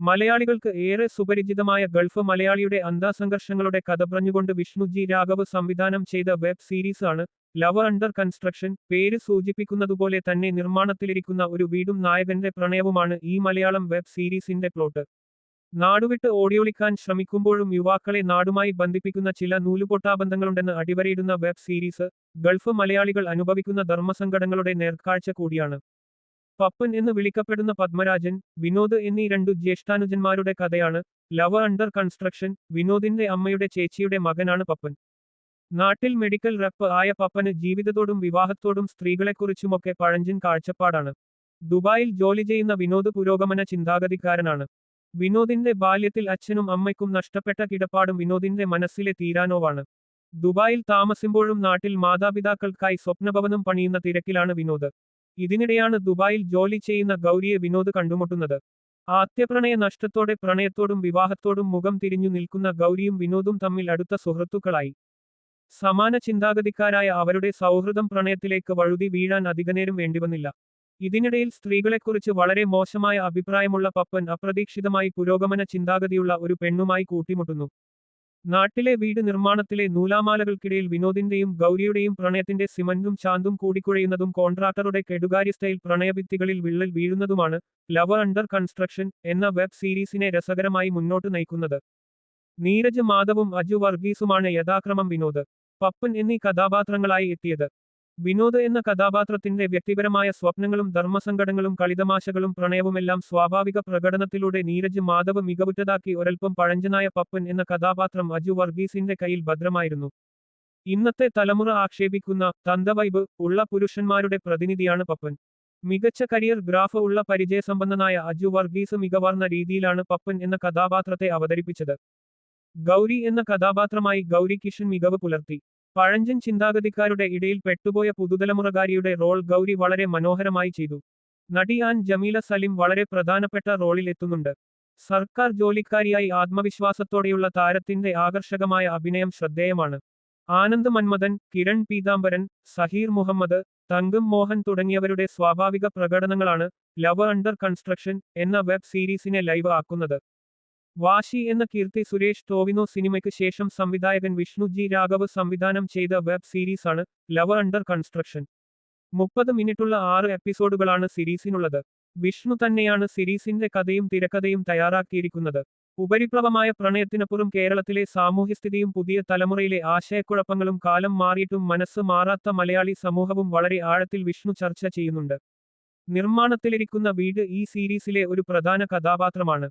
മലയാളികൾക്ക് ഏറെ സുപരിചിതമായ ഗൾഫ് മലയാളിയുടെ അന്തഃസംഘർഷങ്ങളുടെ കഥ പറഞ്ഞുകൊണ്ട് വിഷ്ണു ജി രാഘവ് സംവിധാനം ചെയ്ത വെബ് സീരീസ് ആണ് ലവ് അണ്ടർ കൺസ്ട്രക്ഷൻ. പേര് സൂചിപ്പിക്കുന്നതുപോലെ തന്നെ നിർമ്മാണത്തിലിരിക്കുന്ന ഒരു വീടും നായകന്റെ പ്രണയവുമാണ് ഈ മലയാളം വെബ് സീരീസിന്റെ പ്ലോട്ട്. നാടുവിട്ട് ഓടിയൊളിക്കാൻ ശ്രമിക്കുമ്പോഴും യുവാക്കളെ നാടുമായി ബന്ധിപ്പിക്കുന്ന ചില നൂലുപൊട്ടാബന്ധങ്ങളുണ്ടെന്ന് അടിവരയിടുന്ന വെബ് സീരീസ് ഗൾഫ് മലയാളികൾ അനുഭവിക്കുന്ന ധർമ്മസങ്കടങ്ങളുടെ നേർക്കാഴ്ച കൂടിയാണ്. പപ്പൻ എന്ന് വിളിക്കപ്പെടുന്ന പത്മരാജൻ, വിനോദ് എന്നീ രണ്ടു ജ്യേഷ്ഠാനുജന്മാരുടെ കഥയാണ് ലവ് അണ്ടർ കൺസ്ട്രക്ഷൻ. വിനോദിന്റെ അമ്മയുടെ ചേച്ചിയുടെ മകനാണ് പപ്പൻ. നാട്ടിൽ മെഡിക്കൽ റെപ്പ് ആയ പപ്പന് ജീവിതത്തോടും വിവാഹത്തോടും സ്ത്രീകളെക്കുറിച്ചുമൊക്കെ പഴഞ്ചൻ കാഴ്ചപ്പാടാണ്. ദുബായിൽ ജോലി ചെയ്യുന്ന വിനോദ് പുരോഗമന ചിന്താഗതിക്കാരനാണ്. വിനോദിന്റെ ബാല്യത്തിൽ അച്ഛനും അമ്മയ്ക്കും നഷ്ടപ്പെട്ട കിടപ്പാടും വിനോദിന്റെ മനസ്സിലെ തീരാനോവാണ്. ദുബായിൽ താമസിക്കുമ്പോഴും നാട്ടിൽ മാതാപിതാക്കൾക്കായി സ്വപ്നഭവനം പണിയുന്ന തിരക്കിലാണ് വിനോദ്. ഇതിനിടെയാണ് ദുബായിൽ ജോലി ചെയ്യുന്ന ഗൗരിയെ വിനോദ് കണ്ടുമുട്ടുന്നത്. ആദ്യപ്രണയ നഷ്ടത്തോടെ പ്രണയത്തോടും വിവാഹത്തോടും മുഖം തിരിഞ്ഞു നിൽക്കുന്ന ഗൗരിയും വിനോദും തമ്മിൽ അടുത്ത സുഹൃത്തുക്കളായി. സമാന ചിന്താഗതിക്കാരായ അവരുടെ സൗഹൃദം പ്രണയത്തിലേക്ക് വഴുതി വീഴാൻ അധികനേരം വേണ്ടിവന്നില്ല. ഇതിനിടയിൽ സ്ത്രീകളെക്കുറിച്ച് വളരെ മോശമായ അഭിപ്രായമുള്ള പപ്പൻ അപ്രതീക്ഷിതമായി പുരോഗമന ചിന്താഗതിയുള്ള ഒരു പെണ്ണുമായി കൂട്ടിമുട്ടുന്നു. നാട്ടിലെ വീട് നിർമ്മാണത്തിലെ നൂലാമാലകൾക്കിടയിൽ വിനോദിന്റെയും ഗൗരിയുടെയും പ്രണയത്തിന്റെ സിമന്റും ചാന്തും കൂടിക്കുഴയുന്നതും കോൺട്രാക്ടറുടെ കെടുകാര്യ സ്റ്റൈൽ പ്രണയഭിത്തികളിൽ വിള്ളൽ വീഴുന്നതുമാണ് ലവ് അണ്ടർ കൺസ്ട്രക്ഷൻ എന്ന വെബ് സീരീസിനെ രസകരമായി മുന്നോട്ട് നയിക്കുന്നത്. നീരജ് മാധവും അജു വർഗീസുമാണ് യഥാക്രമം വിനോദ്, പപ്പൻ എന്നീ കഥാപാത്രങ്ങളായി എത്തിയത്. വിനോദ് എന്ന കഥാപാത്രത്തിന്റെ വ്യക്തിപരമായ സ്വപ്നങ്ങളും ധർമ്മസങ്കടങ്ങളും കളിതമാശകളും പ്രണയവുമെല്ലാം സ്വാഭാവിക പ്രകടനത്തിലൂടെ നീരജ് മാധവ് മികവുറ്റതാക്കി. ഒരൽപ്പം പഴഞ്ചനായ പപ്പൻ എന്ന കഥാപാത്രം അജു വർഗീസിന്റെ കയ്യിൽ ഭദ്രമായിരുന്നു. ഇന്നത്തെ തലമുറ ആക്ഷേപിക്കുന്ന തന്തവൈബ് ഉള്ള പുരുഷന്മാരുടെ പ്രതിനിധിയാണ് പപ്പൻ. മികച്ച കരിയർ ഗ്രാഫ് ഉള്ള പരിചയസമ്പന്നനായ അജു വർഗീസ് മികവാർന്ന രീതിയിലാണ് പപ്പൻ എന്ന കഥാപാത്രത്തെ അവതരിപ്പിച്ചത്. ഗൗരി എന്ന കഥാപാത്രമായി ഗൗരി കിഷൻ മികവ് പുലർത്തി. പഴഞ്ചൻ ചിന്താഗതിക്കാരുടെ ഇടയിൽ പെട്ടുപോയ പുതുതലമുറകാരിയുടെ റോൾ ഗൗരി വളരെ മനോഹരമായി ചെയ്തു. നടി ആൻ ജമീല സലിം വളരെ പ്രധാനപ്പെട്ട റോളിൽ എത്തുന്നുണ്ട്. സർക്കാർ ജോലിക്കാരിയായി ആത്മവിശ്വാസത്തോടെയുള്ള താരത്തിന്റെ ആകർഷകമായ അഭിനയം ശ്രദ്ധേയമാണ്. ആനന്ദ് മന്മഥൻ, കിരൺ പീതാംബരൻ, സഹീർ മുഹമ്മദ്, തങ്കം മോഹൻ തുടങ്ങിയവരുടെ സ്വാഭാവിക പ്രകടനങ്ങളാണ് ലവ് അണ്ടർ കൺസ്ട്രക്ഷൻ എന്ന വെബ് സീരീസിനെ ലൈവ് ആക്കുന്നത്. വാശി എന്ന കീർത്തി സുരേഷ് ടോവിനോ സിനിമയ്ക്ക് ശേഷം സംവിധായകൻ വിഷ്ണു ജി രാഘവ് സംവിധാനം ചെയ്ത വെബ് സീരീസാണ് ലവ് അണ്ടർ കൺസ്ട്രക്ഷൻ. 30 മിനിറ്റുള്ള 6 എപ്പിസോഡുകളാണ് സീരീസിനുള്ളത്. വിഷ്ണു തന്നെയാണ് സീരീസിന്റെ കഥയും തിരക്കഥയും തയ്യാറാക്കിയിരിക്കുന്നത്. ഉപരിപ്ലവമായ പ്രണയത്തിനപ്പുറം കേരളത്തിലെ സാമൂഹ്യസ്ഥിതിയും പുതിയ തലമുറയിലെ ആശയക്കുഴപ്പങ്ങളും കാലം മാറിയിട്ടും മനസ്സ് മാറാത്ത മലയാളി സമൂഹവും വളരെ ആഴത്തിൽ വിഷ്ണു ചർച്ച ചെയ്യുന്നുണ്ട്. നിർമ്മാണത്തിലിരിക്കുന്ന വീട് ഈ സീരീസിലെ ഒരു പ്രധാന കഥാപാത്രമാണ്.